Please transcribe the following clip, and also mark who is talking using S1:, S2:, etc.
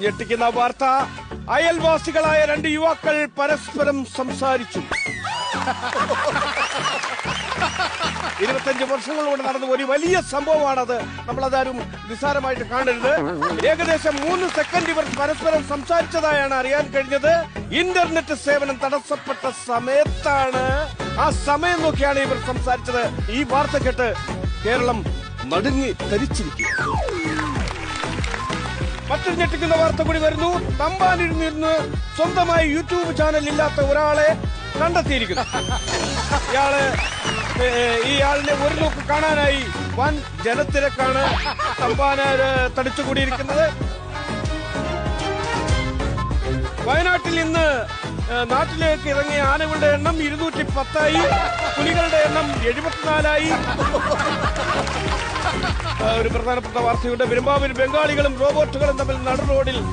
S1: ഞെട്ടിക്കുന്ന വാർത്ത, അയൽവാസികളായ 2 യുവാക്കൾ പരസ്പരം സംസാരിച്ചു. 25 വർഷങ്ങളോട് നടന്ന ഒരു വലിയ സംഭവമാണത്. നമ്മളതാരും നിസ്സാരമായിട്ട് കാണരുത്. ഏകദേശം 3 സെക്കൻഡ് ഇവർ പരസ്പരം സംസാരിച്ചതായാണ് അറിയാൻ കഴിഞ്ഞത്. ഇന്റർനെറ്റ് സേവനം തടസ്സപ്പെട്ട സമയത്താണ്, ആ സമയം നോക്കിയാണ് ഇവർ സംസാരിച്ചത്. ഈ വാർത്ത കേട്ട് കേരളം നടുങ്ങി ധരിച്ചിരിക്കുക. മറ്റൊരു ഞെട്ടിക്കുന്ന വാർത്ത കൂടി വരുന്നു. തമ്പാനിൽ നിന്ന് സ്വന്തമായി യൂട്യൂബ് ചാനൽ ഇല്ലാത്ത ഒരാളെ കണ്ടെത്തിയിരിക്കുന്നു. ഇയാളിനെ ഒരു നോക്ക് കാണാനായി വൻ ജനത്തിരക്കാണ് തമ്പാന് തടിച്ചുകൂടിയിരിക്കുന്നത്. വയനാട്ടിൽ ഇന്ന് നാട്ടിലേക്ക് ഇറങ്ങിയ ആനകളുടെ എണ്ണം 210ആയി, പുലികളുടെ എണ്ണം 74ആയി. ഒരു പ്രധാനപ്പെട്ട വാർത്തയുണ്ട്. പെരുമ്പാവൂർ ബംഗാളികളും റോബോട്ടുകളും തമ്മിൽ നട റോഡിൽ